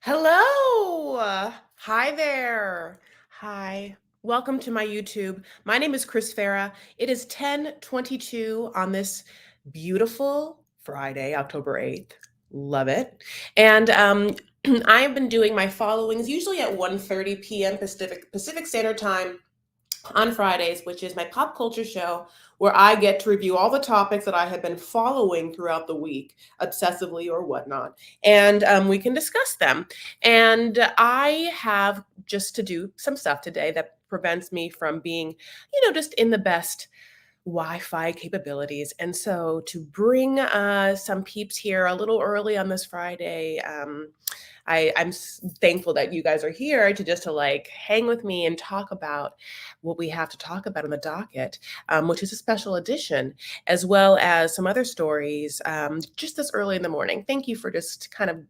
Hello. Hi there. Hi. Welcome to my YouTube. My name is Farah. It is 10:22 on this beautiful Friday, October 8th. Love it. And I have been doing my followings usually at 1:30 p.m. Pacific Standard Time on Fridays, which is my pop culture show where I get to review all the topics that I have been following throughout the week, obsessively or whatnot, and we can discuss them. And I have just to do some stuff today that prevents me from being, just in the best Wi-Fi capabilities. And so to bring some peeps here a little early on this Friday, I'm thankful that you guys are here to like hang with me and talk about what we have to talk about on the docket, which is a special edition, as well as some other stories just this early in the morning. Thank you for just kind of,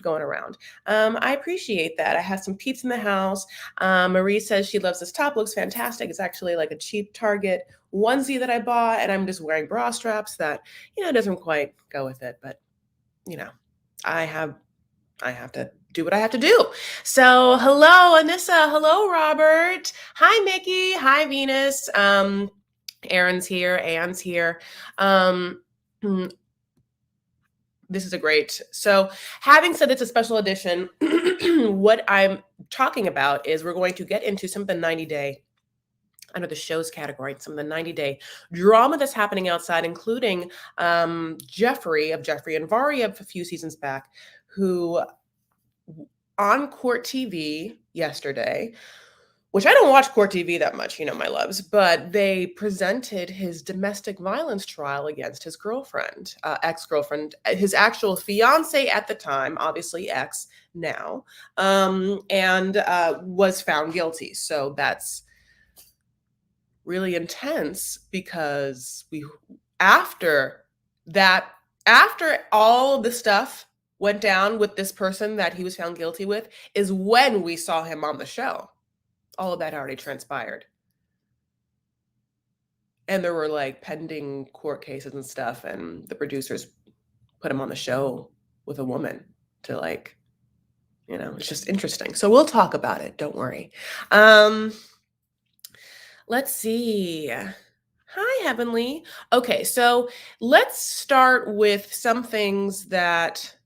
going around. I appreciate that. I have some peeps in the house. Marie says she loves this top, looks fantastic. It's actually like a cheap Target onesie that I bought, and I'm just wearing bra straps that, doesn't quite go with it, but you know, I have I have to do what I have to do. So, hello, Anissa. Hello, Robert. Hi, Mickey. Hi, Venus. Aaron's here. Anne's here. Mm, this is a great. So, having said it's a special edition, what I'm talking about is we're going to get into some of the 90-day under the shows category, some of the 90-day drama that's happening outside, including Jeffrey and Vari a few seasons back, who on Court TV yesterday, which I don't watch Court TV that much, my loves, but they presented his domestic violence trial against his girlfriend, ex-girlfriend, his actual fiance at the time, obviously ex now, and was found guilty. So that's really intense because after that, after all of the stuff went down with this person that he was found guilty with, is when we saw him on the show. All of that already transpired. And there were like pending court cases and stuff, and the producers put him on the show with a woman to like, it's just interesting. So we'll talk about it. Don't worry. Let's see. Hi, Heavenly. Okay, so let's start with some things that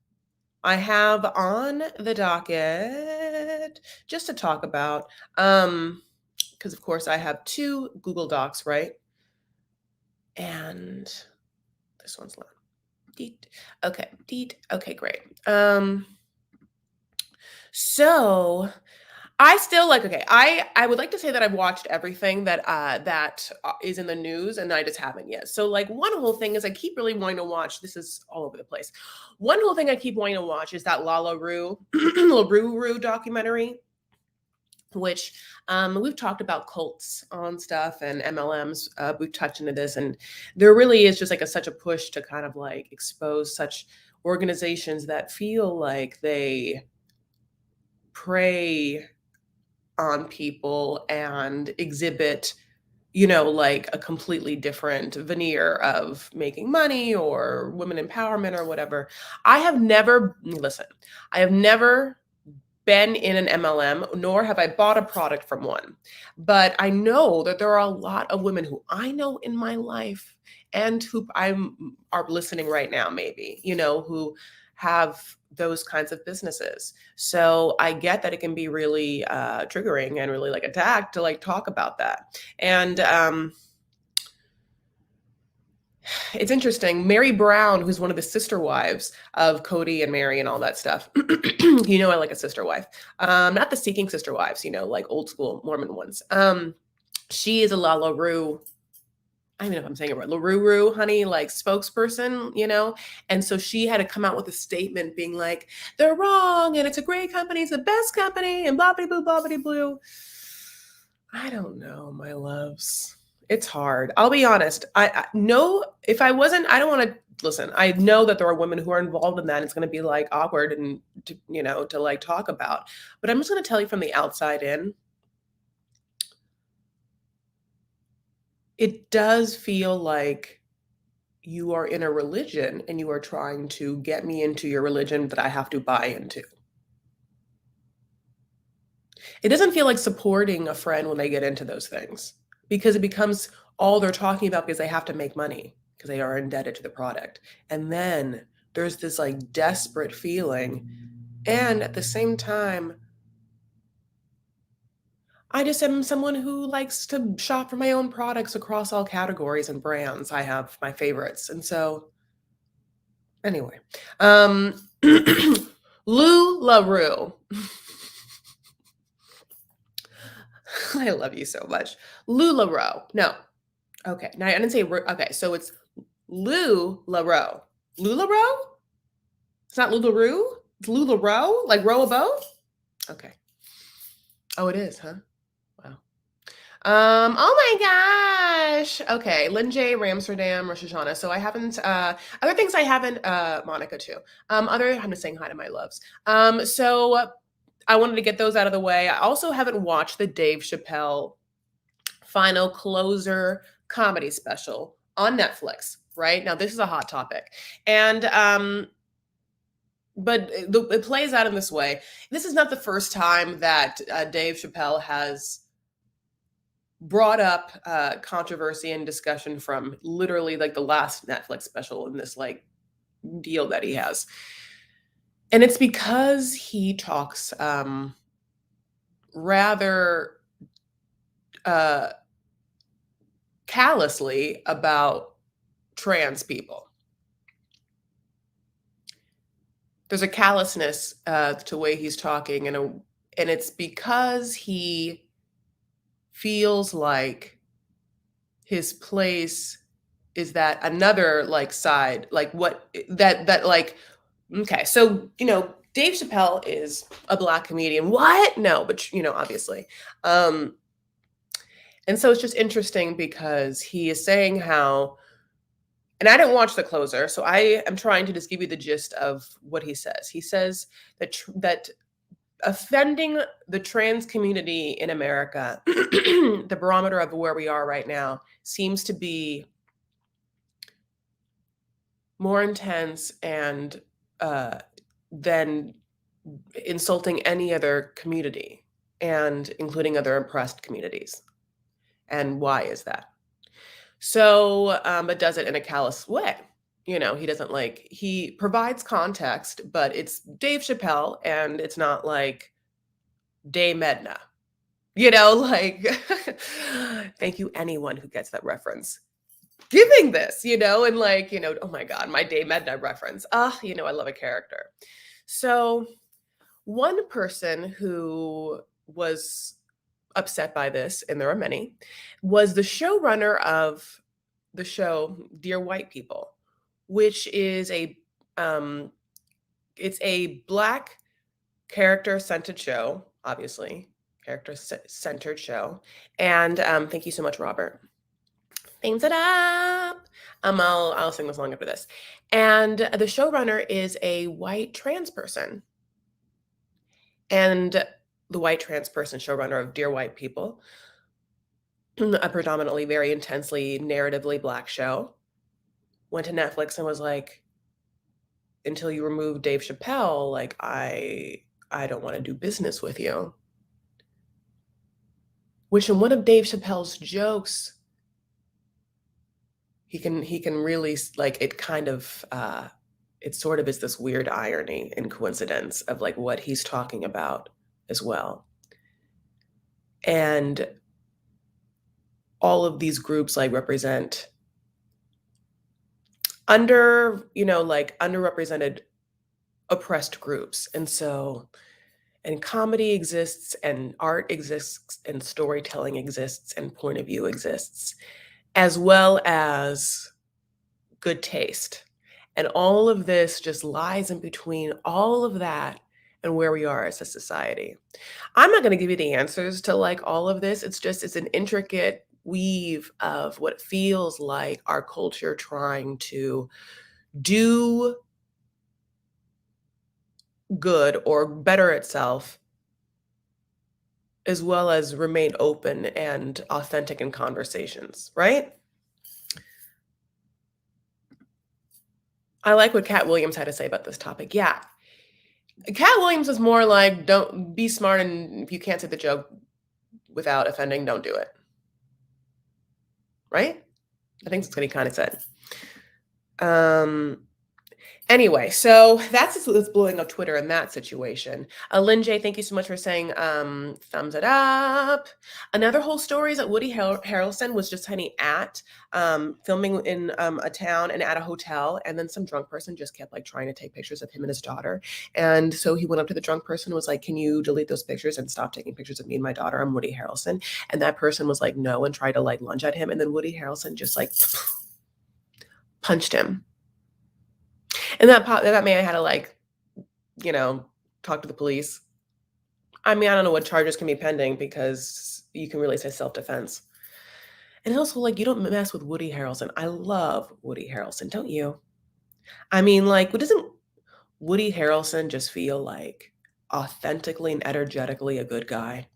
I have on the docket just to talk about. Because of course I have two Google Docs, right? And this one's loud. Deet. Okay, deet. Okay, great. So I still like, okay, I would like to say that I've watched everything that is in the news, and I just haven't yet. So like one whole thing is I keep really wanting to watch. This is all over the place. One whole thing I keep wanting to watch is that Lala Roo LaRue documentary, which we've talked about cults on stuff and MLMs. We've touched into this, and there really is just like such a push to kind of like expose such organizations that feel like they prey on people and exhibit, like a completely different veneer of making money or women empowerment or whatever. I have never been in an MLM, nor have I bought a product from one. But I know that there are a lot of women who I know in my life and who are listening right now, maybe, who have those kinds of businesses. So I get that it can be really triggering and really like attacked to like talk about that. And it's interesting. Mary Brown, who's one of the sister wives of Cody and Mary and all that stuff. I like a sister wife. Not the Seeking sister wives, like old school Mormon ones. She is a LaRue. I don't even know if I'm saying it right. LaRue, honey, like spokesperson, And so she had to come out with a statement being like, they're wrong, and it's a great company, it's the best company, and blah, blah, blah, blah, blah, blue. I don't know, my loves. It's hard. I'll be honest. I know if I wasn't, I don't want to listen. I know that there are women who are involved in that. It's going to be like awkward and to like talk about. But I'm just going to tell you from the outside in. It does feel like you are in a religion and you are trying to get me into your religion that I have to buy into. It doesn't feel like supporting a friend when they get into those things because it becomes all they're talking about because they have to make money because they are indebted to the product. And then there's this like desperate feeling. And at the same time, I just am someone who likes to shop for my own products across all categories and brands. I have my favorites. And so, anyway, um, Lou LaRue. I love you so much. Lou LaRue. No. Okay. Now I didn't say, okay. So it's Lou LaRue. Lou LaRue? It's not Lou LaRue? It's Lou LaRue? Like row a boat? Okay. Oh, it is, huh? Wow. Oh my gosh. Okay. Lynn J, Ramsterdam, Rosh Hashanah. So I haven't, other things I haven't, Monica too. I'm just saying hi to my loves. So I wanted to get those out of the way. I also haven't watched the Dave Chappelle final closer comedy special on Netflix, right? Now, this is a hot topic. And, but it plays out in this way. This is not the first time that Dave Chappelle has brought up controversy and discussion from literally like the last Netflix special in this like deal that he has. And it's because he talks rather callously about trans people. There's a callousness to the way he's talking, and it's because he feels like his place is that another like side, like what that like. Okay, so Dave Chappelle is a Black comedian. What? No, but obviously. And so it's just interesting because he is saying how, and I didn't watch the closer, so I am trying to just give you the gist of what he says. He says that offending the trans community in America, the barometer of where we are right now, seems to be more intense and than insulting any other community, and including other oppressed communities. And why is that? So, but does it in a callous way. He doesn't he provides context, but it's Dave Chappelle and it's not like Day Medna. Like, thank you, anyone who gets that reference. Giving this, and like, oh my God, my Day Medna reference. I love a character. So, one person who was upset by this, and there are many, was the showrunner of the show Dear White People, which is it's a Black character-centered show, obviously, character-centered show. And thank you so much, Robert. Things it up. I'll sing the song after this. And the showrunner is a white trans person. And the white trans person showrunner of Dear White People, a predominantly very intensely narratively Black show, went to Netflix and was like, until you remove Dave Chappelle, like I don't want to do business with you. Which in one of Dave Chappelle's jokes, he can really like it kind of it sort of is this weird irony and coincidence of like what he's talking about as well. And all of these groups like represent underrepresented oppressed groups. And comedy exists and art exists and storytelling exists and point of view exists, as well as good taste. And all of this just lies in between all of that and where we are as a society. I'm not going to give you the answers to like all of this. It's an intricate weave of what feels like our culture trying to do good or better itself, as well as remain open and authentic in conversations, right? I like what Cat Williams had to say about this topic. Yeah. Cat Williams is more like, don't be smart, and if you can't say the joke without offending, don't do it. Right? I think that's what he kind of said. Um, Anyway, so that's what's blowing up Twitter in that situation. Lynn J, thank you so much for saying thumbs it up. Another whole story is that Woody Harrelson was just honey at filming in a town and at a hotel, and then some drunk person just kept like trying to take pictures of him and his daughter. And so he went up to the drunk person and was like, "Can you delete those pictures and stop taking pictures of me and my daughter? I'm Woody Harrelson." And that person was like, "No," and tried to like lunge at him, and then Woody Harrelson just like punched him. And that man had to, like, you know, talk to the police. I mean, I don't know what charges can be pending because you can really say self-defense. And also, like, you don't mess with Woody Harrelson. I love Woody Harrelson, don't you? I mean, like, doesn't Woody Harrelson just feel like authentically and energetically a good guy?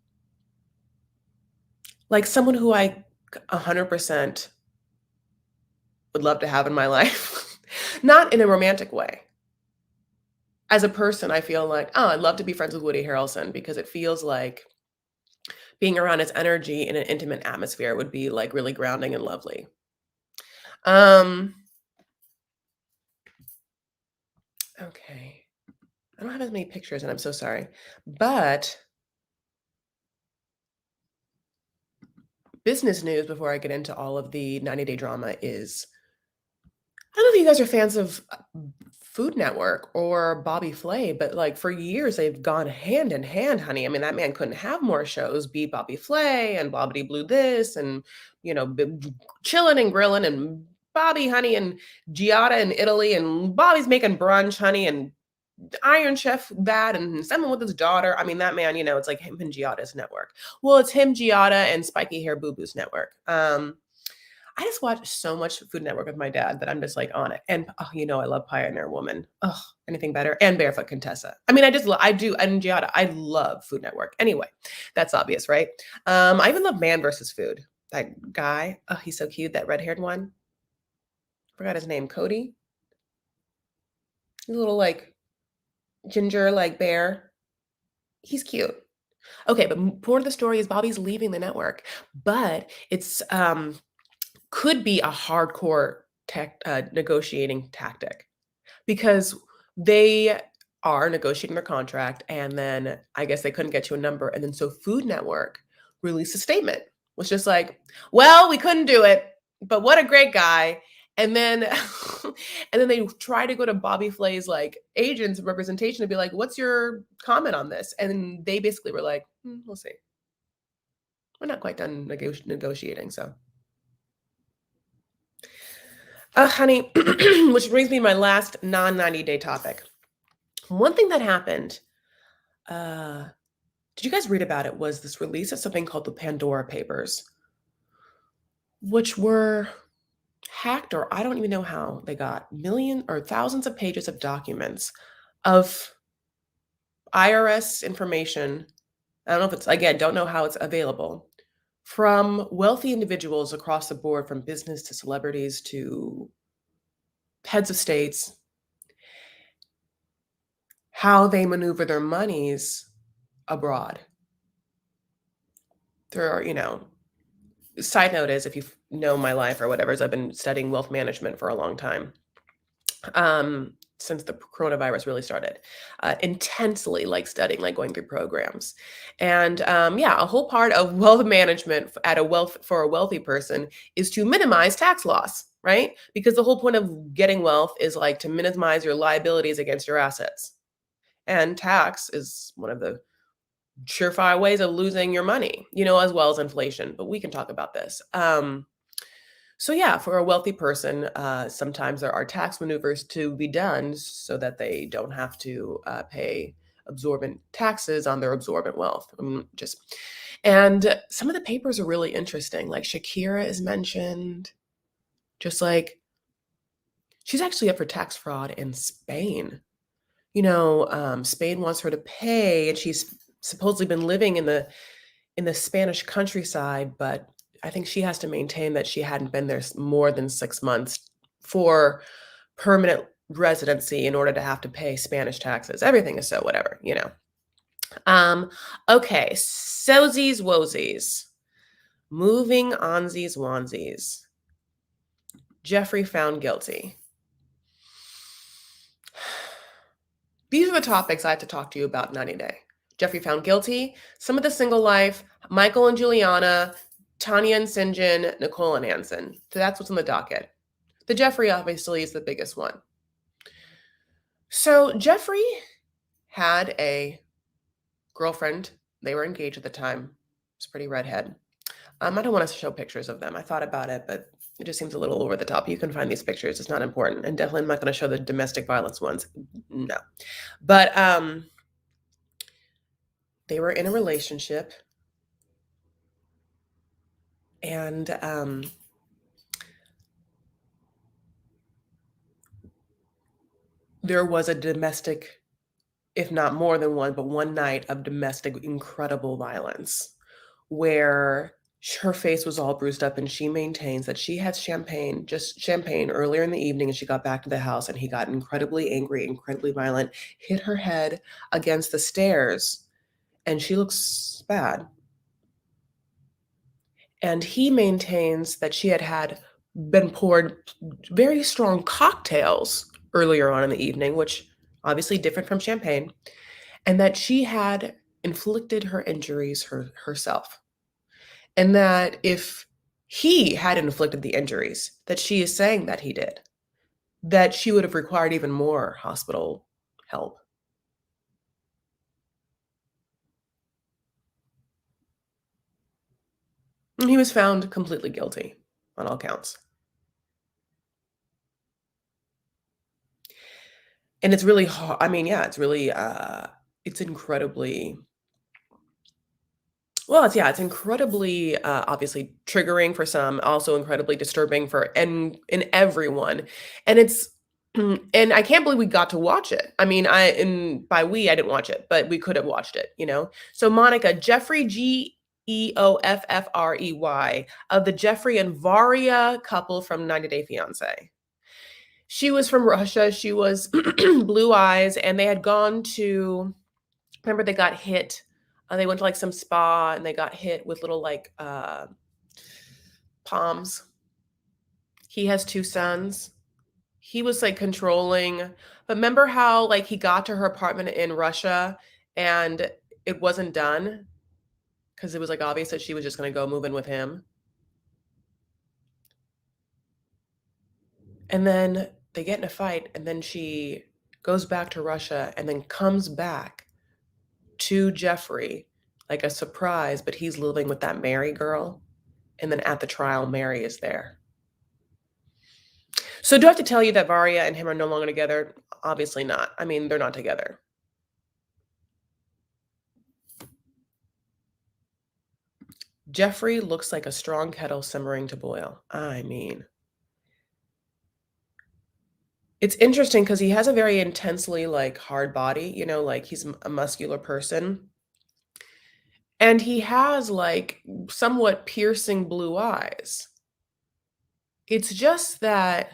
Like someone who I 100% would love to have in my life. Not in a romantic way. As a person, I feel like, oh, I'd love to be friends with Woody Harrelson because it feels like being around his energy in an intimate atmosphere would be like really grounding and lovely. Um, okay. I don't have as many pictures and I'm so sorry. But business news before I get into all of the 90-day drama is I don't know if you guys are fans of Food Network or Bobby Flay, but like for years they've gone hand in hand, honey. I mean, that man couldn't have more shows. Be Bobby Flay and Bobbity Blue this and chilling and grilling and Bobby, honey, and Giada in Italy and Bobby's making brunch, honey, and Iron Chef that and someone with his daughter. I mean, that man, it's like him and Giada's network. Well, it's him, Giada, and Spiky Hair Boo Boo's network. I just watch so much Food Network with my dad that I'm just like on it. And oh, I love Pioneer Woman. Oh, anything better? And Barefoot Contessa. I mean, I do. And Giada, I love Food Network. Anyway, that's obvious, right? I even love Man versus Food. That guy. Oh, he's so cute. That red-haired one. Forgot his name. Cody. He's a little like ginger, like bear. He's cute. Okay, but more of the story is Bobby's leaving the network, but it's could be a hardcore negotiating tactic because they are negotiating their contract, and then I guess they couldn't get to a number, and then so Food Network released a statement, was just like, "Well, we couldn't do it, but what a great guy." And then and then they try to go to Bobby Flay's like agents of representation to be like, "What's your comment on this?" And they basically were like, "We'll see. We're not quite done negotiating, so." Honey, which brings me to my last non-90-day topic. One thing that happened, uh, did you guys read about it, was this release of something called the Pandora Papers, which were hacked, or I don't even know how they got million or thousands of pages of documents of IRS information. I don't know if it's, again, don't know how it's available from wealthy individuals across the board, from business to celebrities to heads of states, how they maneuver their monies abroad. There are, side note is if you know my life or whatever, is I've been studying wealth management for a long time. Since the coronavirus really started, intensely like studying, like going through programs. And yeah, a whole part of wealth management for a wealthy person is to minimize tax loss, right? Because the whole point of getting wealth is like to minimize your liabilities against your assets. And tax is one of the surefire ways of losing your money, as well as inflation. But we can talk about this. So yeah, for a wealthy person, sometimes there are tax maneuvers to be done so that they don't have to pay absorbent taxes on their absorbent wealth. And some of the papers are really interesting. Like Shakira is mentioned, just like she's actually up for tax fraud in Spain. Spain wants her to pay, and she's supposedly been living in the Spanish countryside, but I think she has to maintain that she hadn't been there more than 6 months for permanent residency in order to have to pay Spanish taxes. Everything is so whatever, you know. Um, okay, sozies wozies. Moving onsies onesies. Jeffrey found guilty. These are the topics I have to talk to you about 90 Day. Jeffrey found guilty, some of the single life, Michael and Juliana, Tanya and Sinjin, Nicole and Anson. So that's what's on the docket. The Jeffrey obviously is the biggest one. So Jeffrey had a girlfriend. They were engaged at the time. It's pretty redhead. I don't want to show pictures of them. I thought about it, but it just seems a little over the top. You can find these pictures. It's not important. And definitely I'm not going to show the domestic violence ones. No. But they were in a relationship. And there was a domestic, if not more than one, but one night of domestic incredible violence where her face was all bruised up, and she maintains that she had just champagne earlier in the evening, and she got back to the house and he got incredibly angry, incredibly violent, hit her head against the stairs, and she looks bad. And he maintains that she had been poured very strong cocktails earlier on in the evening, which obviously different from champagne, and that she had inflicted her injuries herself. And that if he had inflicted the injuries that she is saying that he did, that she would have required even more hospital help. And he was found completely guilty on all counts. And it's really hard. I mean, yeah, it's really, it's incredibly well, it's incredibly, obviously triggering for some, also incredibly disturbing for in everyone, and it's and I can't believe we got to watch it. I mean, and by we, I didn't watch it, but we could have watched it, you know? So Monica, Jeffrey, Geoffrey, of the Jeffrey and Varia couple from 90 Day Fiancé. She was from Russia, she was blue eyes, and they had gone to remember they got hit. They went to like some spa and they got hit with little like palms. He has two sons. He was like controlling. But remember how like he got to her apartment in Russia and it wasn't done because it was like obvious that she was just going to go move in with him. And then they get in a fight and then she goes back to Russia and then comes back to Jeffrey like a surprise, but he's living with that Mary girl. And then at the trial, Mary is there. So do I have to tell you that Varia and him are no longer together? Obviously not. I mean, they're not together. Jeffrey looks like a strong kettle simmering to boil. I mean, it's interesting because he has a very intensely like hard body, you know, like he's a muscular person. And he has like somewhat piercing blue eyes. It's just that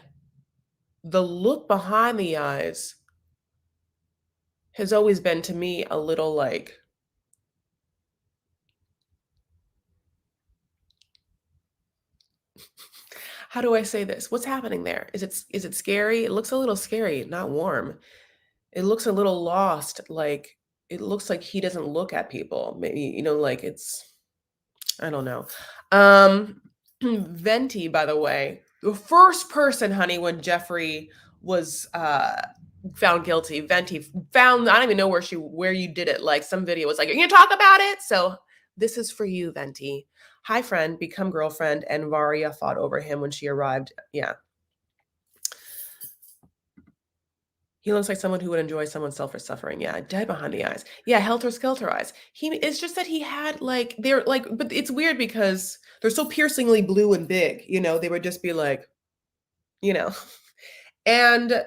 the look behind the eyes has always been to me a little like how do I say this? What's happening there? Is it scary? It looks a little scary, not warm. It looks a little lost, like it looks like he doesn't look at people. Maybe, you know, like it's I don't know. Venti, by the way, the first person, honey, when Jeffrey was found guilty, Venti found I don't even know where you did it. Like some video was like, "Are you gonna talk about it?" So this is for you, Venti. Hi, friend, become girlfriend, and Varia fought over him when she arrived. Yeah. He looks like someone who would enjoy someone's selfish suffering. Yeah, dead behind the eyes. Yeah, helter skelter eyes. It's just that he had like they're like, but it's weird because they're so piercingly blue and big. You know, they would just be like, you know, and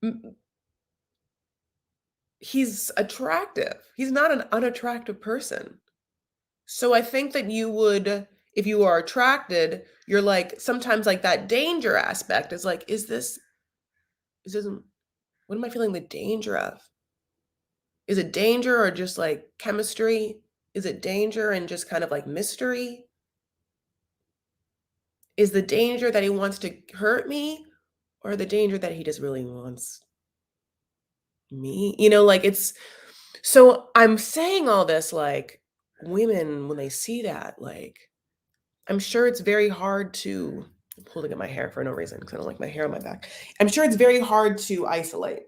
mm, he's attractive. He's not an unattractive person. So I think that you would, if you are attracted, you're like sometimes like that danger aspect is like, is this? This isn't what am I feeling the danger of? Is it danger or just like chemistry? Is it danger and just kind of like mystery? Is the danger that he wants to hurt me or the danger that he just really wants me? Like it's so I'm saying all this like women when they see that, like I'm sure it's very hard to I'm holding up my hair for no reason because I don't like my hair on my back. I'm sure it's very hard to isolate.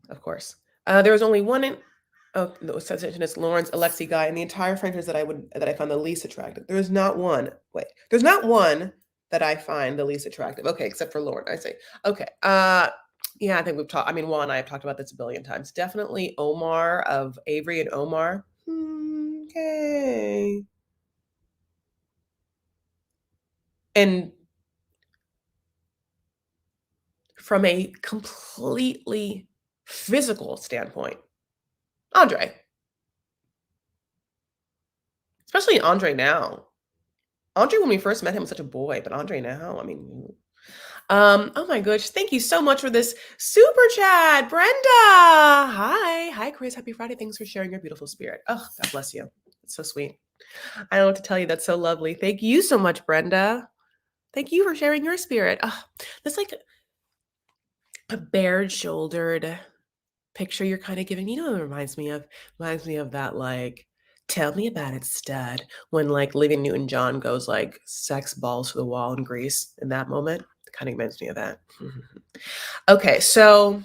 Of course. There was only one in oh, the sensation is Lawrence Alexi guy in the entire franchise that I found the least attractive. There's not one. Wait, there's not one that I find the least attractive. Okay, except for Lauren, I say. Okay. Yeah, I think we've talked. I mean, Juan and I have talked about this a billion times. Definitely Omar of Avery and Omar. Okay. And from a completely physical standpoint, Andre, especially Andre now. Andre, when we first met him, was such a boy, but Andre now, I mean, oh my gosh, thank you so much for this super chat, Brenda. Hi, Chris. Happy Friday. Thanks for sharing your beautiful spirit. Oh, God bless you. It's so sweet. I don't know what to tell you. That's so lovely. Thank you so much, Brenda. Thank you for sharing your spirit. Oh, that's like a bared-shouldered picture you're kind of giving. It reminds me of? Reminds me of that like, tell me about it, stud. When like Olivia Newton-John goes like sex balls to the wall in Greece in that moment. It kind of reminds me of that. Okay, so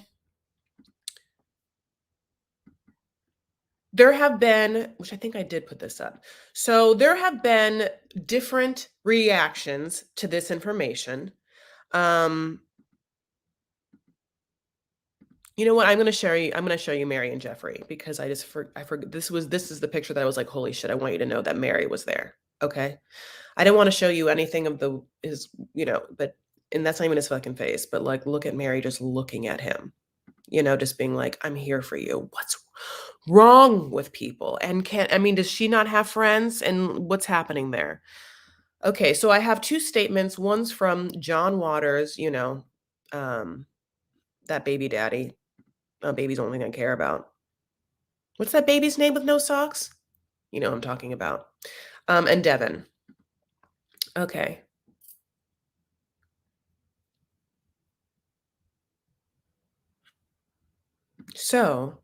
there have been, which I think I did put this up. So there have been different reactions to this information. You know what? I'm going to show you Mary and Jeffrey because I forgot this is the picture that I was like, holy shit, I want you to know that Mary was there. Okay. I didn't want to show you anything of but and that's not even his fucking face, but like look at Mary just looking at him, just being like, I'm here for you. What's wrong with people? And does she not have friends? And what's happening there? Okay, so I have two statements. One's from John Waters, that baby daddy. Baby's the only thing I care about. What's that baby's name with no socks? You know who I'm talking about. And Devin. Okay. So,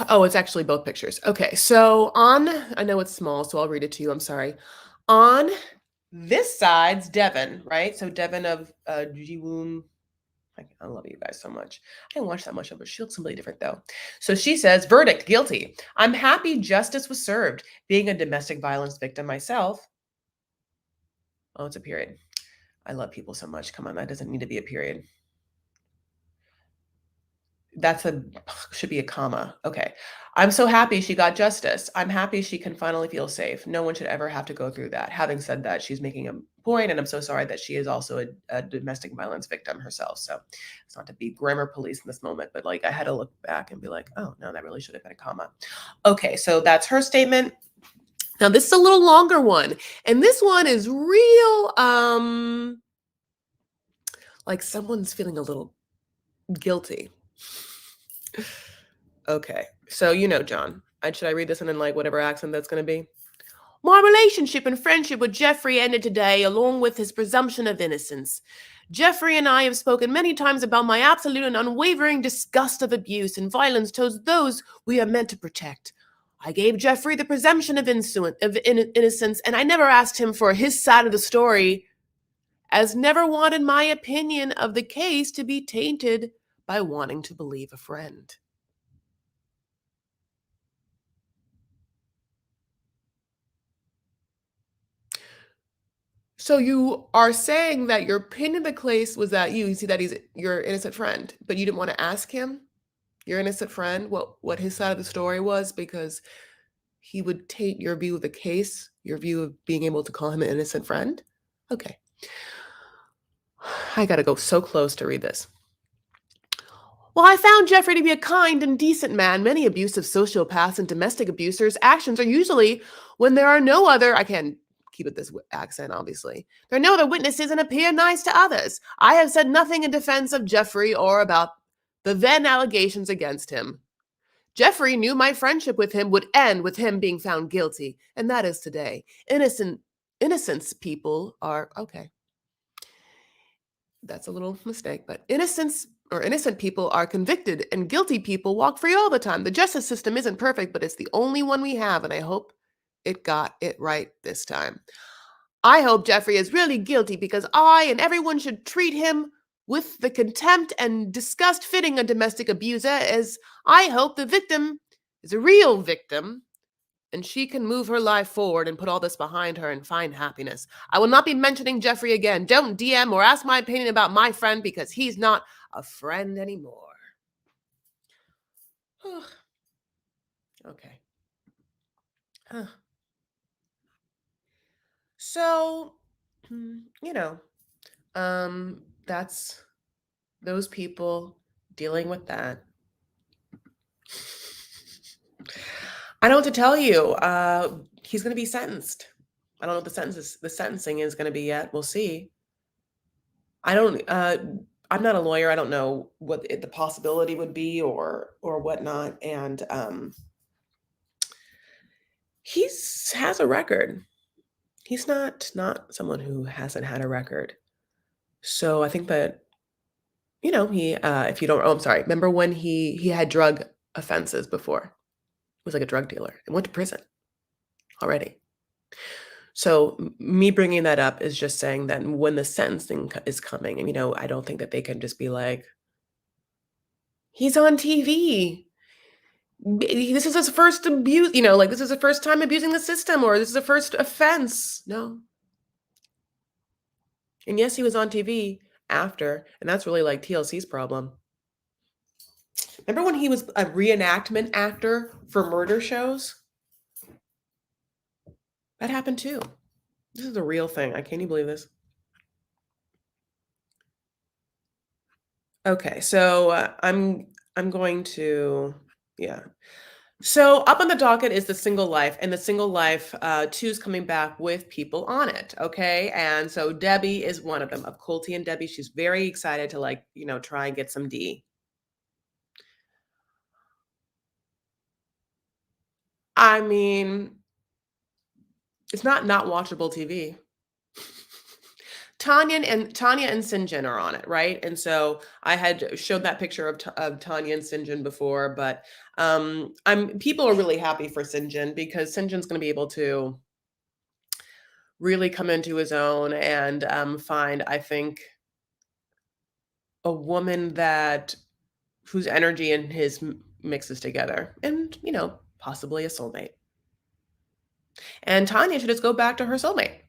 it's actually both pictures. Okay, so I know it's small, so I'll read it to you. I'm sorry. On this side's Devin, right? So Devin of Jiwoon. I love you guys so much. I didn't watch that much of her. She looks completely different though. So she says, verdict, guilty. I'm happy justice was served. Being a domestic violence victim myself. Oh, it's a period. I love people so much. Come on, that doesn't need to be a period. Should be a comma. Okay. I'm so happy she got justice. I'm happy she can finally feel safe. No one should ever have to go through that. Having said that, she's making a point, and I'm so sorry that she is also a domestic violence victim herself. So it's not to be grammar police in this moment, but like I had to look back and be like, oh no, that really should have been a comma. Okay, so that's her statement. Now this is a little longer one, and this one is real like someone's feeling a little guilty. Okay. So John. Should I read this in like whatever accent that's going to be? My relationship and friendship with Jeffrey ended today, along with his presumption of innocence. Jeffrey and I have spoken many times about my absolute and unwavering disgust of abuse and violence towards those we are meant to protect. I gave Jeffrey the presumption of innocence, and I never asked him for his side of the story, as never wanted my opinion of the case to be tainted by wanting to believe a friend. So you are saying that your opinion of the case was that you see that he's your innocent friend, but you didn't want to ask him, your innocent friend, what his side of the story was because he would take your view of the case, your view of being able to call him an innocent friend? Okay. I got to go so close to read this. Well, I found Jeffrey to be a kind and decent man. Many abusive sociopaths and domestic abusers' actions are usually when there are no other, I can't keep it this accent, obviously. There are no other witnesses and appear nice to others. I have said nothing in defense of Jeffrey or about the then allegations against him. Jeffrey knew my friendship with him would end with him being found guilty, and that is today. Innocence people are okay. That's a little mistake, but innocent people are convicted and guilty people walk free all the time. The justice system isn't perfect, but it's the only one we have, and I hope it got it right this time. I hope Jeffrey is really guilty because I and everyone should treat him with the contempt and disgust fitting a domestic abuser, as I hope the victim is a real victim and she can move her life forward and put all this behind her and find happiness. I will not be mentioning Jeffrey again. Don't DM or ask my opinion about my friend because he's not a friend anymore. Okay. So, you know, that's those people dealing with that. I don't know what to tell you. He's going to be sentenced. I don't know what the sentencing is going to be yet. We'll see. I don't. I'm not a lawyer. I don't know what the possibility would be or whatnot. And he's has a record. He's not someone who hasn't had a record. So I think that he if you don't, oh, I'm sorry. Remember when he had drug offenses before? He was like a drug dealer and went to prison already. So me bringing that up is just saying that when the sentencing is coming, and I don't think that they can just be like, he's on TV. This is his first abuse, like this is the first time abusing the system, or this is the first offense. No. And yes, he was on TV after, and that's really like TLC's problem. Remember when he was a reenactment actor for murder shows? That happened too. This is a real thing. I can't even believe this. Okay, so I'm going to yeah. So up on the docket is the single life, and the single life two's coming back with people on it. Okay, and so Debbie is one of them. Of Colty and Debbie, she's very excited to try and get some D. I mean, it's not watchable TV. Tanya and Sinjin are on it, right? And so I had showed that picture of Tanya and Sinjin before, but I'm people are really happy for Sinjin because Sinjin's going to be able to really come into his own and find, I think, a woman that whose energy and his mixes together, and possibly a soulmate. And Tanya should just go back to her soulmate.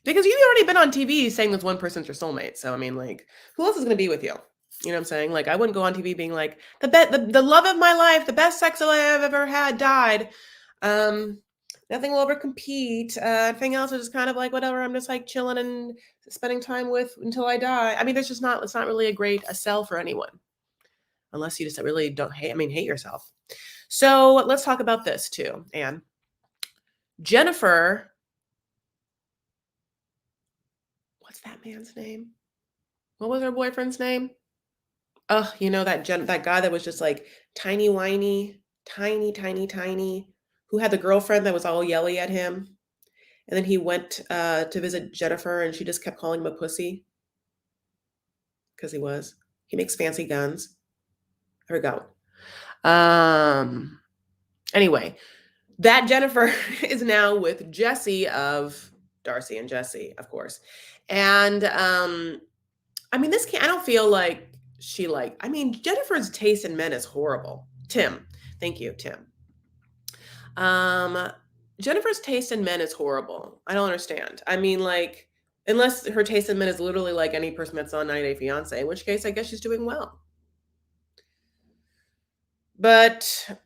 Because you've already been on TV saying this one person's your soulmate. So I mean, like, who else is going to be with you? You know what I'm saying? Like, I wouldn't go on TV being like, the love of my life, the best sex I've ever had died. Um, Nothing will ever compete. Everything else is just kind of like whatever. I'm just like chilling and spending time with until I die. I mean, it's not really a sell for anyone unless you just really don't hate yourself. So let's talk about this too, Anne. Jennifer, what's that man's name? What was her boyfriend's name? Oh, that guy that was just like tiny whiny, tiny, who had the girlfriend that was all yelly at him. And then he went to visit Jennifer and she just kept calling him a pussy because he was. He makes fancy guns. There we go. Anyway, that Jennifer is now with Jesse of Darcy and Jesse, of course. And I mean, I don't feel like Jennifer's taste in men is horrible. Tim. Thank you, Tim. Jennifer's taste in men is horrible. I don't understand. I mean, like, unless her taste in men is literally like any person that's on 90 Day Fiance, in which case I guess she's doing well. But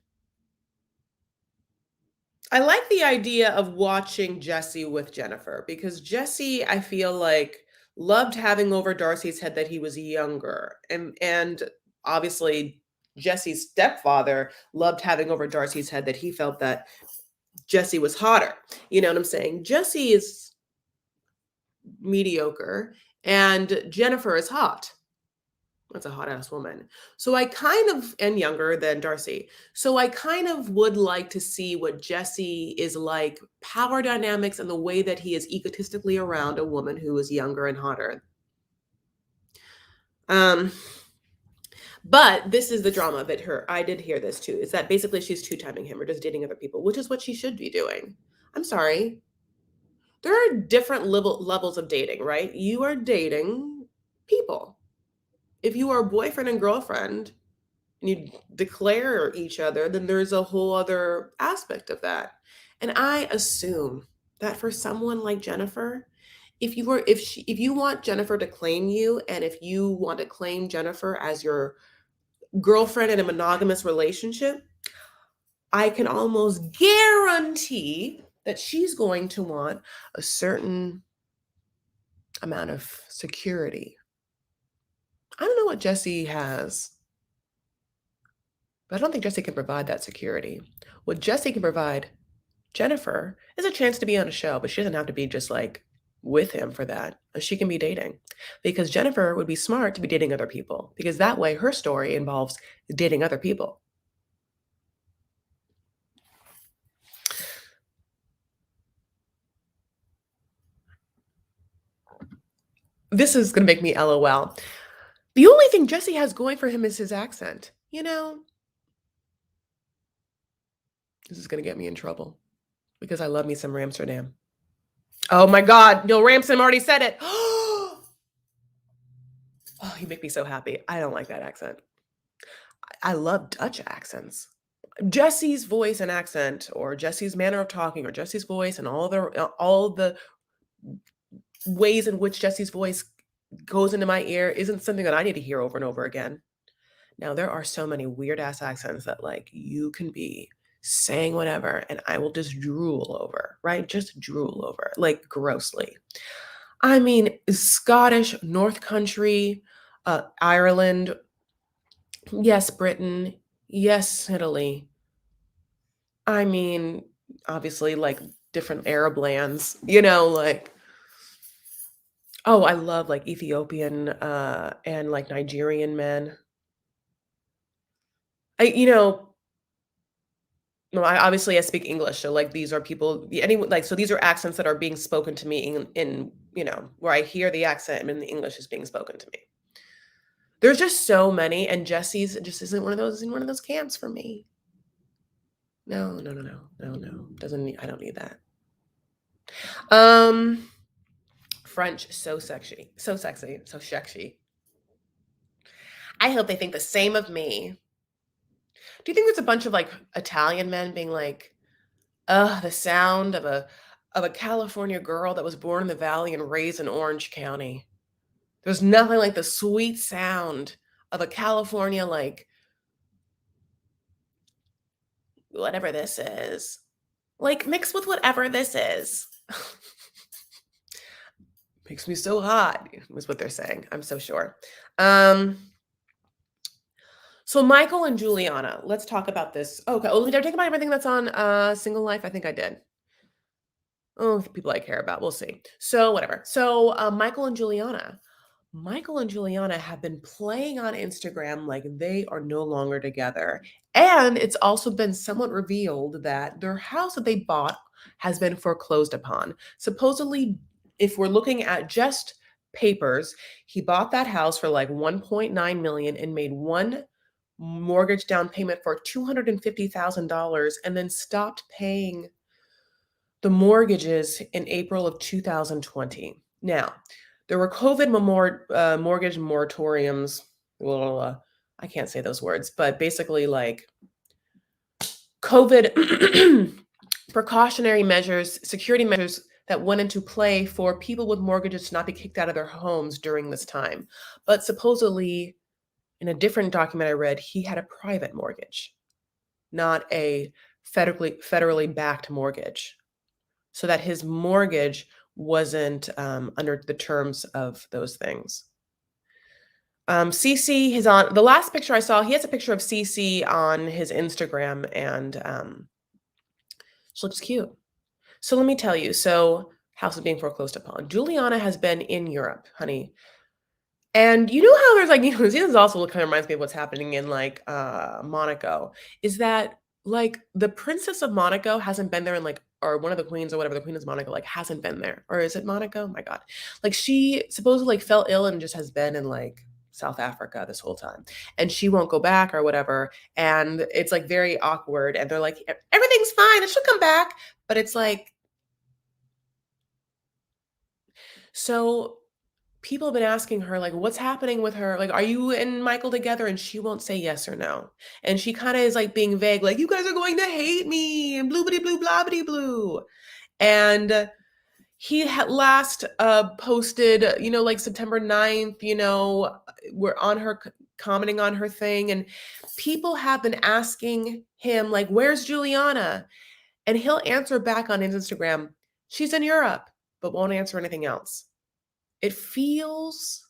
I like the idea of watching Jesse with Jennifer because Jesse, I feel like loved having over Darcy's head that he was younger. And obviously Jesse's stepfather loved having over Darcy's head that he felt that Jesse was hotter. You know what I'm saying? Jesse is mediocre and Jennifer is hot. That's a hot ass woman. So I kind of, and younger than Darcy. So I kind of would like to see what Jesse is like, power dynamics and the way that he is egotistically around a woman who is younger and hotter. Um, but this is the drama that I did hear this too, is that basically she's two-timing him or just dating other people, which is what she should be doing. I'm sorry. There are different levels of dating, right? You are dating people. If you are boyfriend and girlfriend and you declare each other, then there's a whole other aspect of that. And I assume that for someone like Jennifer, if you want Jennifer to claim you, and if you want to claim Jennifer as your girlfriend in a monogamous relationship, I can almost guarantee that she's going to want a certain amount of security. I don't know what Jesse has, but I don't think Jesse can provide that security. What Jesse can provide Jennifer is a chance to be on a show, but she doesn't have to be just like with him for that. She can be dating because Jennifer would be smart to be dating other people because that way her story involves dating other people. This is going to make me LOL. The only thing Jesse has going for him is his accent. You know, this is going to get me in trouble because I love me some Ramsterdam. Oh my God. No, Ramson already said it. Oh, you make me so happy. I don't like that accent. I love Dutch accents. Jesse's voice and accent, or Jesse's manner of talking, or Jesse's voice, and all the ways in which Jesse's voice goes into my ear isn't something that I need to hear over and over again. Now, there are so many weird ass accents that like you can be saying whatever and I will just drool over, right? Just drool over, like grossly. I mean, Scottish, North Country, Ireland, yes, Britain, yes, Italy. I mean, obviously, like different Arab lands, you know, like, oh, I love like Ethiopian and like Nigerian men. You know, no, I speak English, so like these are people, anyone like so these are accents that are being spoken to me in you know where I hear the accent and the English is being spoken to me. There's just so many, and Jesse's just isn't one of those in one of those camps for me. No, no, no, no, no, no. Doesn't need, I don't need that. Um, French, so sexy, so sexy, so sexy. I hope they think the same of me. Do you think there's a bunch of like Italian men being like, ugh, the sound of a California girl that was born in the Valley and raised in Orange County. There's nothing like the sweet sound of a California, like, whatever this is. Like, mixed with whatever this is. Makes me so hot, is what they're saying. I'm so sure. So Michael and Juliana, let's talk about this. Okay. Oh, did I talk about everything that's on Single Life? I think I did. Oh, the people I care about. We'll see. So whatever. So Michael and Juliana. Michael and Juliana have been playing on Instagram like they are no longer together. And it's also been somewhat revealed that their house that they bought has been foreclosed upon. Supposedly, if we're looking at just papers, he bought that house for like 1.9 million and made one mortgage down payment for $250,000 and then stopped paying the mortgages in April of 2020. Now, there were COVID mortgage moratoriums. I can't say those words, but basically, like COVID precautionary measures, security measures that went into play for people with mortgages to not be kicked out of their homes during this time. But supposedly, in a different document I read, he had a private mortgage, not a federally backed mortgage, so that his mortgage wasn't under the terms of those things. CC is on the last picture I saw. He has a picture of CC on his Instagram, and she looks cute. So let me tell you. So house is being foreclosed upon. Juliana has been in Europe, honey. And you know how there's like, this is also kind of reminds me of what's happening in like Monaco, is that like the Princess of Monaco hasn't been there in like, or one of the queens or whatever, the Queen of Monaco, like hasn't been there. Or is it Monaco? My God. Like she supposedly like fell ill and just has been in like South Africa this whole time. And she won't go back or whatever. And it's like very awkward. And they're like, everything's fine. And she'll come back. But it's like, so people have been asking her, like, "What's happening with her? Like, are you and Michael together?" And she won't say yes or no. And she kinda is, like, being vague, like, "You guys are going to hate me, and bloobity blue blobbity blue." And he had last, posted, like, September 9th, we're on her commenting on her thing, and people have been asking him, like, "Where's Juliana?" And he'll answer back on his Instagram, "She's in Europe," but won't answer anything else. It feels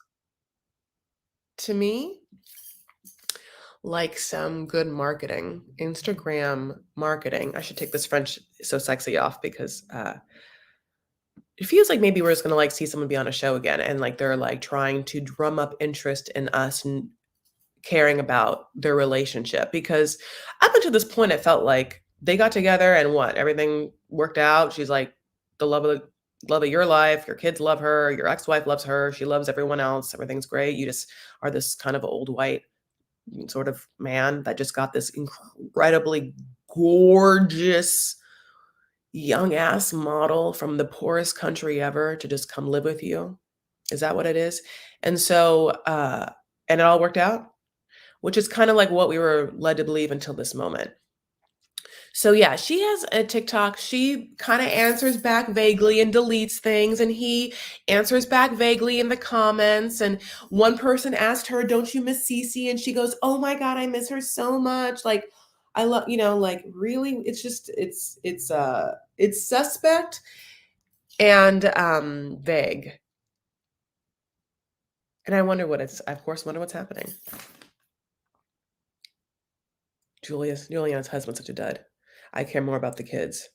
to me like some good marketing, Instagram marketing. I should take this French so sexy off because it feels like maybe we're just gonna like see someone be on a show again, and like they're like trying to drum up interest in us and caring about their relationship. Because up until this point, it felt like they got together and what everything worked out. She's like the love of your life. Your kids love her. Your ex-wife loves her. She loves everyone else. Everything's great. You just are this kind of old white sort of man that just got this incredibly gorgeous young ass model from the poorest country ever to just come live with you. Is that what it is? And so, and it all worked out, which is kind of like what we were led to believe until this moment. So yeah, she has a TikTok. She kind of answers back vaguely and deletes things, and he answers back vaguely in the comments. And one person asked her, "Don't you miss Cece?" And she goes, "Oh my God, I miss her so much. Like, I love, like really, it's just it's suspect and vague." And I wonder I of course wonder what's happening. Juliana's husband's such a dud. I care more about the kids.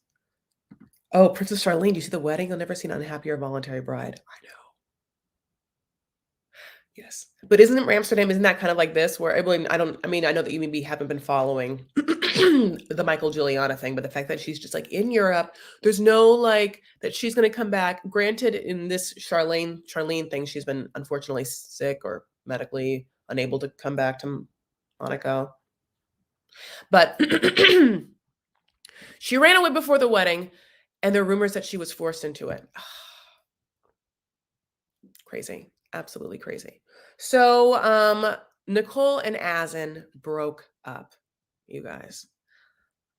Oh, Princess Charlene, do you see the wedding? I've never seen an unhappier voluntary bride. I know. Yes. But isn't that kind of like this where I know that you maybe haven't been following the Michael Juliana thing, but the fact that she's just like in Europe, there's no like that she's gonna come back. Granted, in this Charlene thing, she's been unfortunately sick or medically unable to come back to Monaco. But she ran away before the wedding, and there are rumors that she was forced into it. Crazy. Absolutely crazy. So, Nicole and Asin broke up, you guys.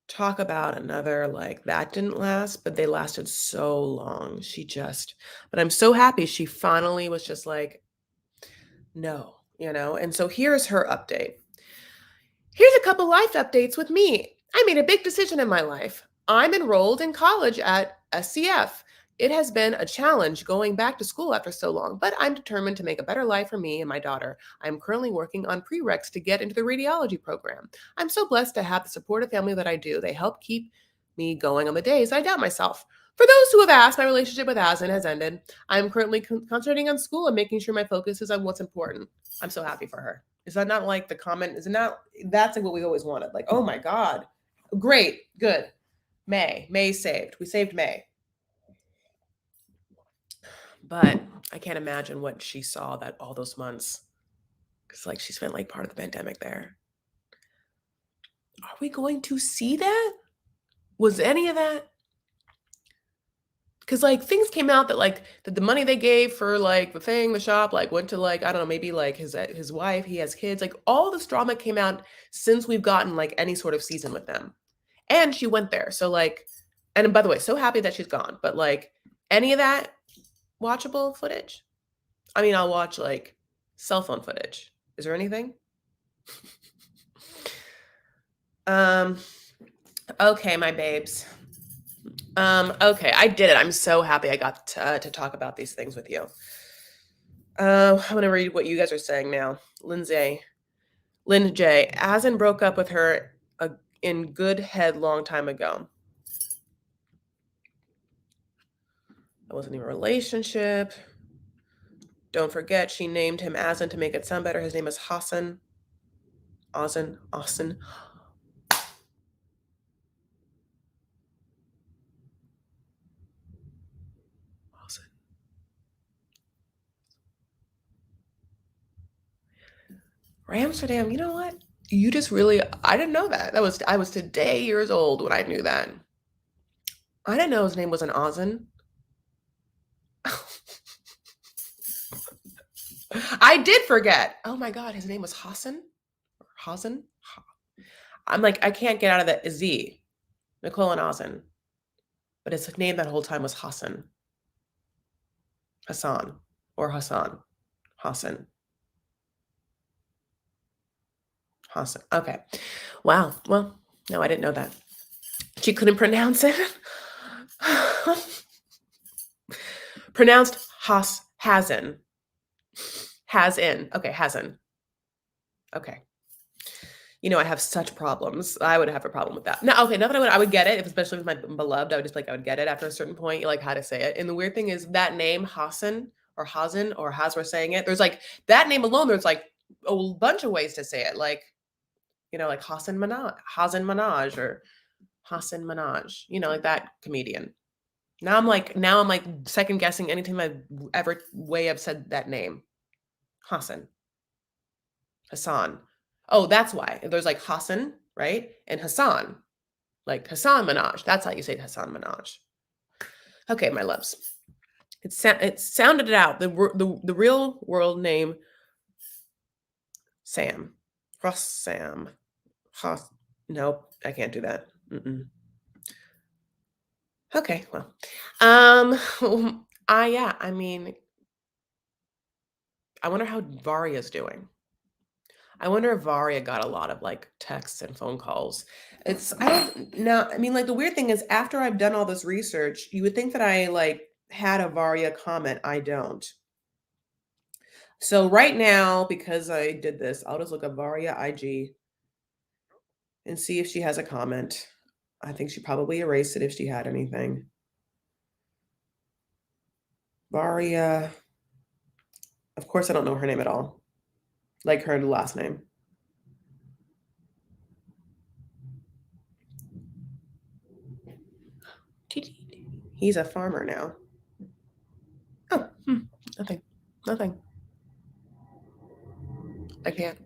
Talk about another like that didn't last, but they lasted so long. But I'm so happy she finally was just like, no, And so here's her update. Here's a couple life updates with me. I made a big decision in my life. I'm enrolled in college at SCF. It has been a challenge going back to school after so long, but I'm determined to make a better life for me and my daughter. I'm currently working on prereqs to get into the radiology program. I'm so blessed to have the supportive family that I do. They help keep me going on the days I doubt myself. For those who have asked, my relationship with Asin has ended. I'm currently concentrating on school and making sure my focus is on what's important. I'm so happy for her. Is that not like the comment? Is it not? That's like what we always wanted. Like, oh my God. Great. Good. May saved. We saved May. But I can't imagine what she saw that all those months. Because like she spent like part of the pandemic there. Are we going to see that? Was any of that? Because like things came out that like that the money they gave for like the shop, like went to like, I don't know, maybe like his wife, he has kids, like all this drama came out since we've gotten like any sort of season with them. And she went there. So like, and by the way, so happy that she's gone. But like any of that watchable footage? I mean, I'll watch like cell phone footage. Is there anything? Um, okay, my babes. Okay, I did it. I'm so happy I got to talk about these things with you. I'm gonna read what you guys are saying now. Lynn J. Asin broke up with her in good head long time ago. That wasn't even a relationship. Don't forget, she named him Asin to make it sound better. His name is Hassan. Austin. Amsterdam, you know what? You just really, I didn't know that. I was today years old when I knew that. I didn't know his name was an Ozin. I did forget. Oh my God, his name was Hassan? Hassan? I'm like, I can't get out of the Z. Nicole and Ozin. But his name that whole time was Hassan. Hassan. Or Hassan. Hassan. Hassan. Okay. Wow. Well, no, I didn't know that. She couldn't pronounce it. Pronounced Hazen. Has in. Okay, hasn't. Okay. You know, I have such problems. I would have a problem with that. No, okay, not that I would get it, if especially with my beloved, I would just like, I would get it after a certain point, like how to say it. And the weird thing is that name, Hassan or Hazen or as we're saying it, there's like that name alone, there's like a bunch of ways to say it. Like, you know, like Hassan Minaj or Hassan Minaj, you know, like that comedian. Now I'm like second guessing anytime I've ever way I've said that name. Hassan. Oh, that's why. There's like Hassan, right? And Hassan. Like Hassan Minaj. That's how you say Hassan Minaj. Okay, my loves. It sounded it out. The real world name Sam. Ross Sam. Nope, I can't do that. Okay, well. Yeah, I mean, I wonder how Varia's doing. I wonder if Varia got a lot of like texts and phone calls. I don't know. I mean, like the weird thing is after I've done all this research, you would think that I like had a Varia comment. I don't. So right now, because I did this, I'll just look up Varia IG and see if she has a comment. I think she probably erased it if she had anything. Varia. Of course, I don't know her name at all. Like her last name. He's a farmer now. Oh, nothing. Nothing. I can't.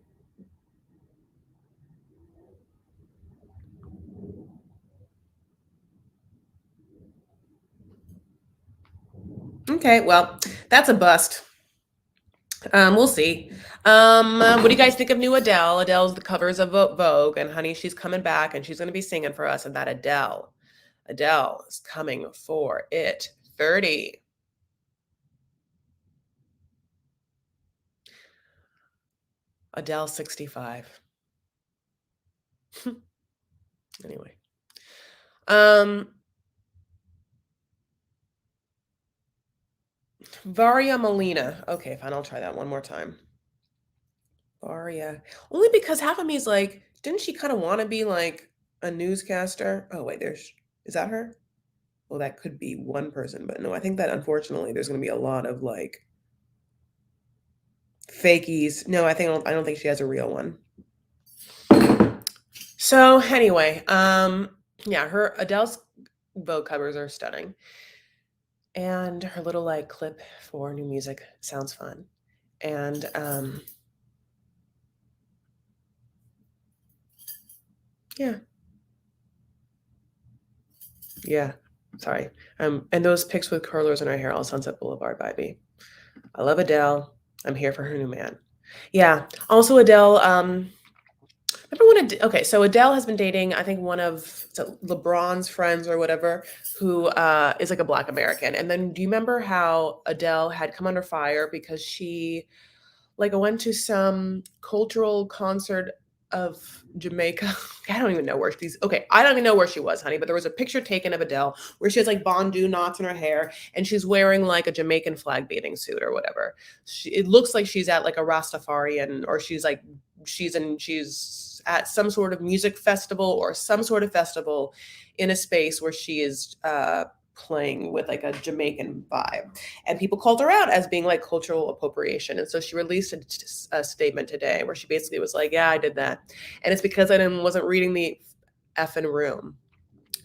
Okay, well, that's a bust. We'll see. What do you guys think of new Adele? Adele's the covers of Vogue, and honey, she's coming back, and she's going to be singing for us. And that Adele is coming for it. 30. Adele 65. Anyway. Varia Molina. Okay, fine. I'll try that one more time. Varia. Only because half of me is like, didn't she kind of want to be like a newscaster? Oh, wait, is that her? Well, that could be one person, but no, I think that unfortunately there's going to be a lot of like fakies. No, I don't think she has a real one. So anyway, yeah, her Adele's Vogue covers are stunning. And her little like clip for new music sounds fun. And yeah. Yeah. Sorry. And those pics with curlers in her hair all Sunset Boulevard by me. I love Adele. I'm here for her new man. Yeah. Also Adele, remember when okay, so Adele has been dating, I think one of LeBron's friends or whatever, who is like a Black American. And then do you remember how Adele had come under fire because she like went to some cultural concert of Jamaica. I don't even know where she's okay. I don't even know where she was, honey, but there was a picture taken of Adele where she has like Bondu knots in her hair and she's wearing like a Jamaican flag bathing suit or whatever. It looks like she's at like a Rastafarian or she's at some sort of music festival or some sort of festival in a space where she is playing with like a Jamaican vibe. And people called her out as being like cultural appropriation. And so she released a statement today where she basically was like, yeah, I did that. And it's because wasn't reading the effing room.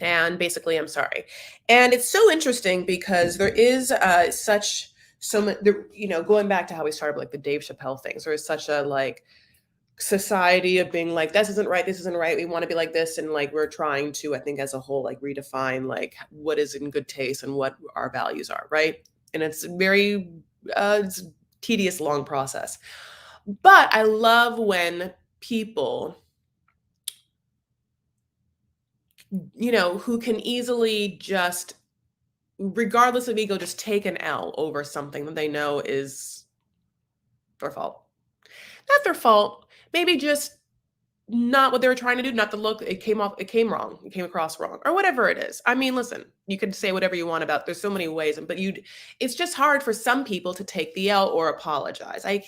And basically, I'm sorry. And it's so interesting because there is such so much, going back to how we started like the Dave Chappelle things, there is such a like society of being like this isn't right, we want to be like this, and like we're trying to, I think as a whole, like redefine like what is in good taste and what our values are, right? And it's very it's tedious, long process, but I love when people, who can easily just, regardless of ego, just take an L over something that they know is their fault, not their fault, maybe just not what they were trying to do, not the look. It came wrong. It came across wrong, or whatever it is. I mean, listen, you can say whatever you want about, there's so many ways, but it's just hard for some people to take the L or apologize. I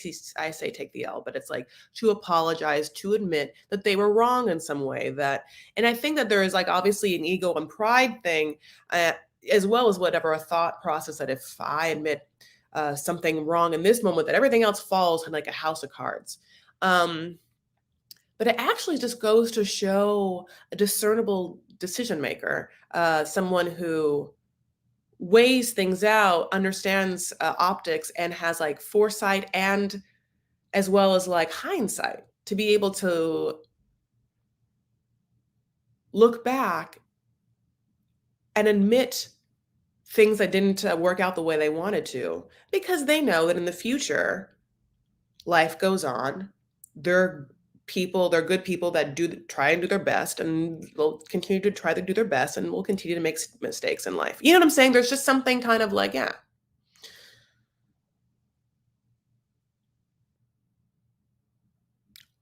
say take the L, but it's like to apologize, to admit that they were wrong in some way, and I think that there is like obviously an ego and pride thing, uh, as well as whatever a thought process that if I admit something wrong in this moment, that everything else falls in like a house of cards. But it actually just goes to show a discernible decision maker, someone who weighs things out, understands optics, and has like foresight and as well as like hindsight to be able to look back and admit things that didn't work out the way they wanted to, because they know that in the future life goes on. They're good people that try and do their best, and they'll continue to try to do their best, and will continue to make mistakes in life. You know what I'm saying? There's just something kind of like, yeah.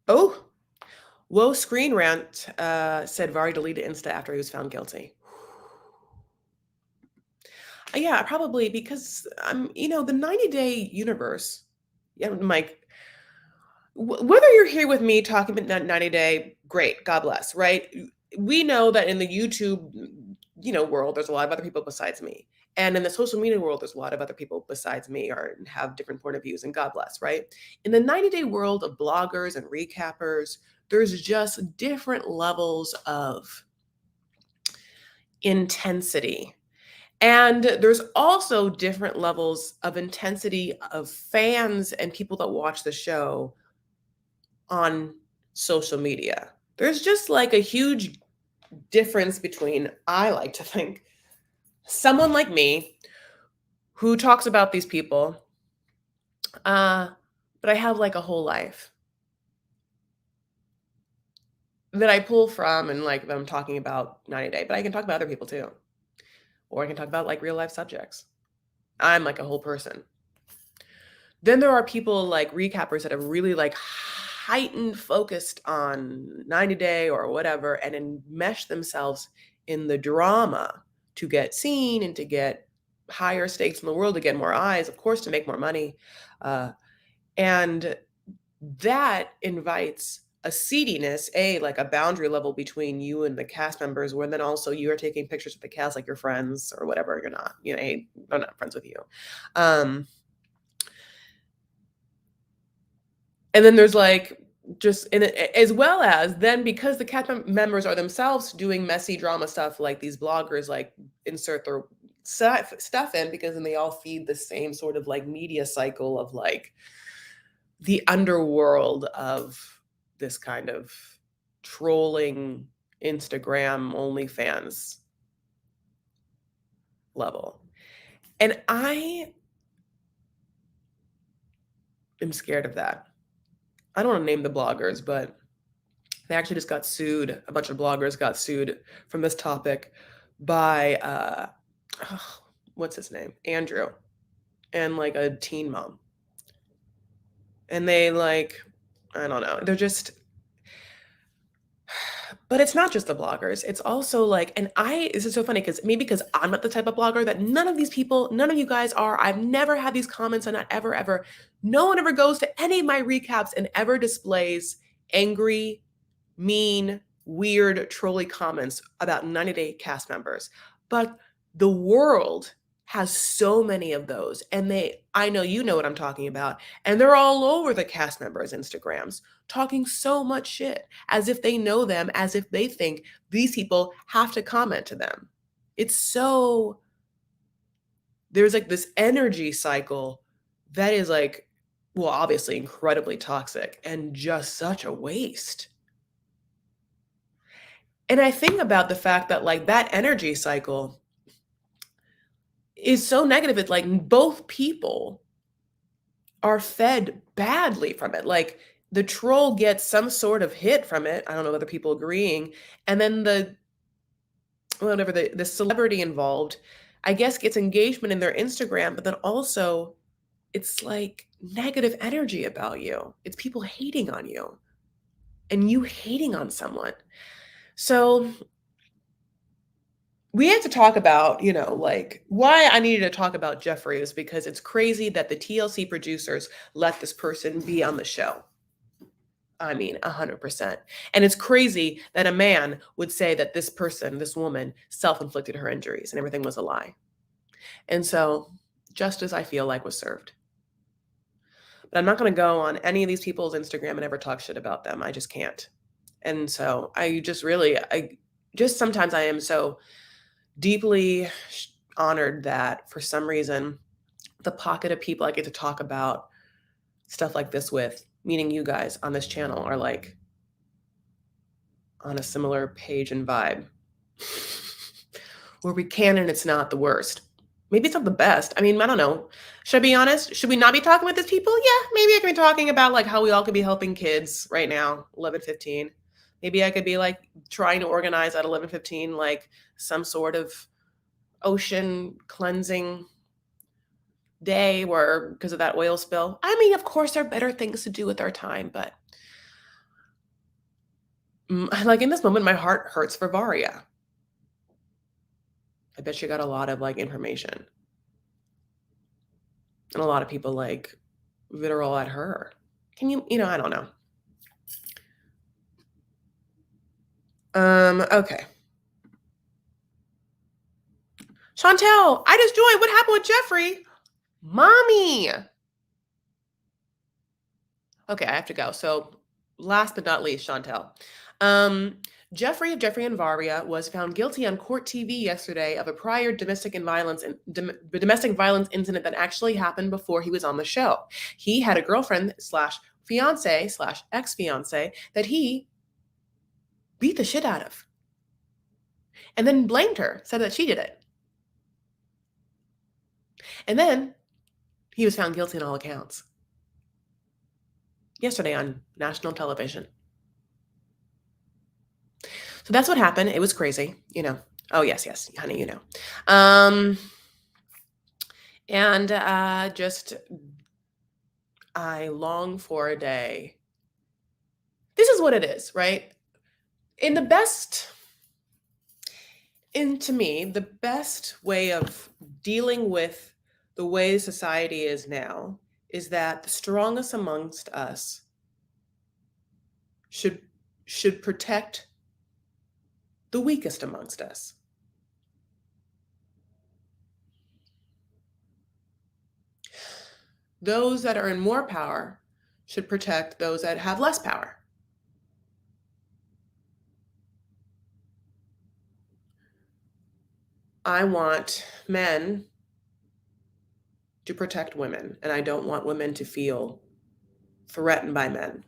Oh, whoa, Screen Rant said Vari deleted Insta after he was found guilty. Yeah, probably because the 90-day universe. Yeah, Mike, whether you're here with me talking about that 90-day, great, God bless, right? We know that in the YouTube, world, there's a lot of other people besides me. And in the social media world, there's a lot of other people besides me or have different point of views, and God bless, right? In the 90-day world of bloggers and recappers, there's just different levels of intensity. And there's also different levels of intensity of fans and people that watch the show on social media. There's just like a huge difference between, I like to think, someone like me who talks about these people, but I have like a whole life that I pull from, and like I'm talking about 90 Day, but I can talk about other people too. Or I can talk about like real life subjects. I'm like a whole person. Then there are people like recappers that are really like heightened focused on 90 Day or whatever, and enmesh themselves in the drama to get seen and to get higher stakes in the world, to get more eyes, of course, to make more money. And that invites a seediness, like a boundary level between you and the cast members, where then also you are taking pictures with the cast like your friends or whatever. You're not, I'm not friends with you. And then there's like just in it, as well as then because the cast members are themselves doing messy drama stuff, like these bloggers like insert their stuff in, because then they all feed the same sort of like media cycle of like the underworld of this kind of trolling Instagram OnlyFans level. And I am scared of that. I don't want to name the bloggers, but they actually just got sued. A bunch of bloggers got sued from this topic by what's his name? Andrew, and like a teen mom. And they like, I don't know. They're just But it's not just the bloggers. It's also like, and this is so funny because maybe because I'm not the type of blogger that none of these people, none of you guys are. I've never had these comments on that ever, ever. No one ever goes to any of my recaps and ever displays angry, mean, weird, trolly comments about 90 Day cast members. But the world has so many of those. And I know you know what I'm talking about. And they're all over the cast members' Instagrams talking so much shit as if they know them, as if they think these people have to comment to them. It's so, there's like this energy cycle that is like, well, obviously incredibly toxic and just such a waste. And I think about the fact that like that energy cycle is so negative. It's like both people are fed badly from it. Like the troll gets some sort of hit from it. I don't know whether people agreeing. And then the celebrity involved, I guess, gets engagement in their Instagram, but then also it's like negative energy about you. It's people hating on you and you hating on someone. So we had to talk about, like why I needed to talk about Jeffrey is because it's crazy that the TLC producers let this person be on the show. I mean, 100%. And it's crazy that a man would say that this person, this woman, self-inflicted her injuries and everything was a lie. And so justice, I feel like, was served. But I'm not going to go on any of these people's Instagram and ever talk shit about them. I just can't. And so I just sometimes I am so deeply honored that for some reason, the pocket of people I get to talk about stuff like this with, meaning you guys on this channel, are like on a similar page and vibe where we can, and it's not the worst. Maybe it's not the best. I mean, I don't know. Should I be honest? Should we not be talking with these people? Yeah, maybe I could be talking about like how we all could be helping kids right now, 11:15. Maybe I could be like trying to organize at 11:15 like some sort of ocean cleansing day where because of that oil spill. I mean, of course there are better things to do with our time, but like in this moment my heart hurts for Varia. I bet she got a lot of like information. And a lot of people like vitriol at her. Can you, I don't know. Okay. Chantel, I just joined. What happened with Jeffrey? Mommy. Okay, I have to go. So last but not least, Chantel. Jeffrey of Jeffrey and Varia was found guilty on court TV yesterday of a prior domestic violence incident that actually happened before he was on the show. He had a girlfriend slash fiance slash ex-fiance that he beat the shit out of and then blamed her, said that she did it. And then he was found guilty on all accounts yesterday on national television. So that's what happened. It was crazy, Oh, yes, honey, And I long for a day. This is what it is, right? To me, the best way of dealing with the way society is now is that the strongest amongst us should protect the weakest amongst us. Those that are in more power should protect those that have less power. I want men to protect women, and I don't want women to feel threatened by men.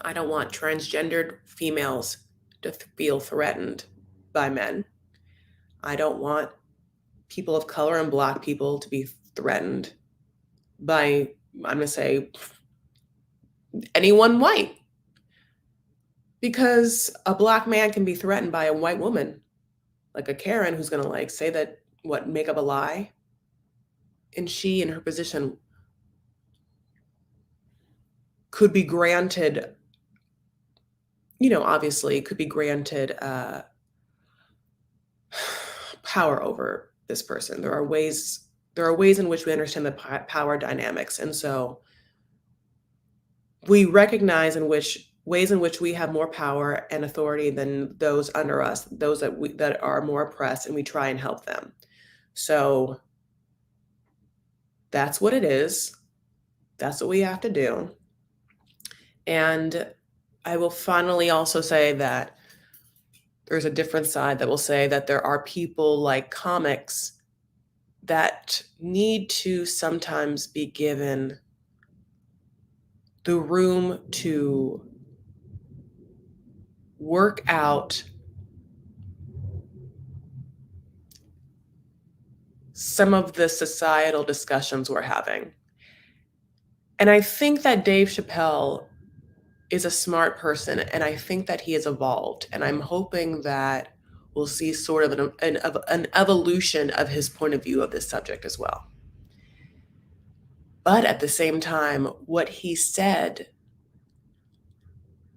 I don't want transgendered females to feel threatened by men. I don't want people of color and Black people to be threatened by, I'm going to say, anyone white. Because a Black man can be threatened by a white woman, like a Karen who's going to like say that, make up a lie. And she, in her position, could be granted obviously could be granted power over this person. There are ways in which we understand the power dynamics, and so we recognize ways in which we have more power and authority than those under us, those that are more oppressed, and we try and help them. So that's what it is. That's what we have to do. And I will finally also say that there's a different side that will say that there are people like comics that need to sometimes be given the room to work out some of the societal discussions we're having. And I think that Dave Chappelle is a smart person, and I think that he has evolved. And I'm hoping that we'll see sort of an evolution of his point of view of this subject as well. But at the same time, what he said,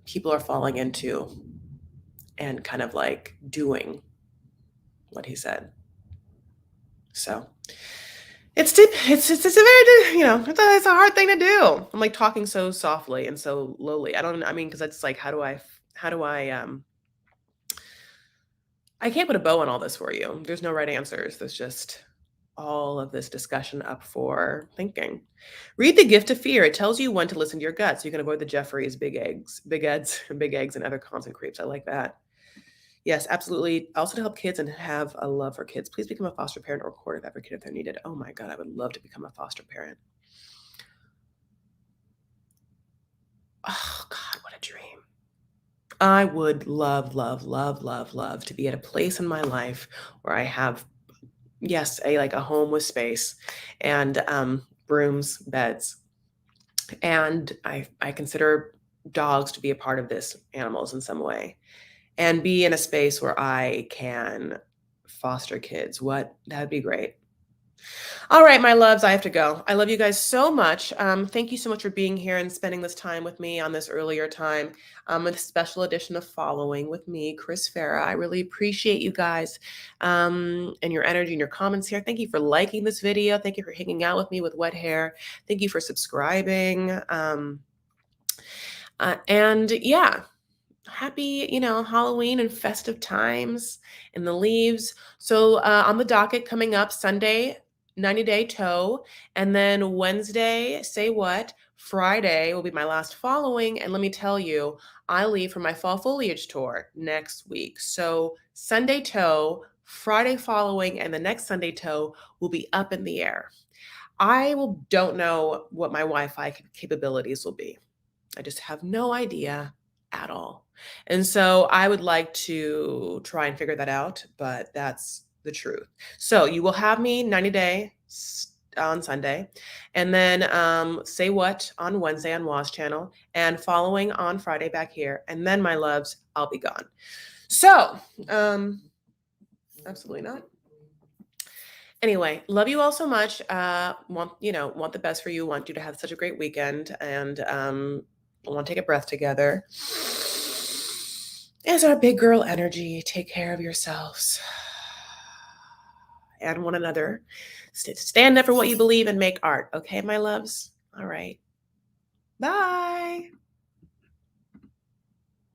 people are falling into and kind of like doing what he said. So it's a very, it's a hard thing to do. I'm like talking so softly and so lowly. Because it's like, how do I can't put a bow on all this for you. There's no right answers. There's just all of this discussion up for thinking. Read The Gift of Fear. It tells you when to listen to your gut so you can avoid the Jeffries, big eggs, and other cons and creeps. I like that. Yes, absolutely. Also to help kids and have a love for kids. Please become a foster parent or court of advocate if they're needed. Oh my God, I would love to become a foster parent. Oh God, what a dream. I would love, love, love, love, love to be at a place in my life where I have, yes, a home with space and rooms, beds. And I consider dogs to be a part of this, animals in some way, and be in a space where I can foster kids. That'd be great. All right, my loves, I have to go. I love you guys so much. Thank you so much for being here and spending this time with me on this earlier time. A special edition of Following with me, Chris Farah. I really appreciate you guys and your energy and your comments here. Thank you for liking this video. Thank you for hanging out with me with wet hair. Thank you for subscribing. And yeah, happy, Halloween and festive times in the leaves. So on the docket coming up Sunday, 90-day tow, and then Wednesday, say what? Friday will be my last following, and let me tell you, I leave for my fall foliage tour next week. So Sunday tow, Friday following, and the next Sunday tow will be up in the air. Don't know what my Wi-Fi capabilities will be. I just have no idea at all. And so I would like to try and figure that out, but that's the truth. So you will have me 90-day on Sunday, and then say what on Wednesday on Waz channel, and following on Friday back here. And then my loves, I'll be gone. So absolutely not. Anyway, love you all so much. Want the best for you. Want you to have such a great weekend, and I want to take a breath together. As our big girl energy, take care of yourselves and one another. Stand up for what you believe and make art. Okay, my loves? All right. Bye.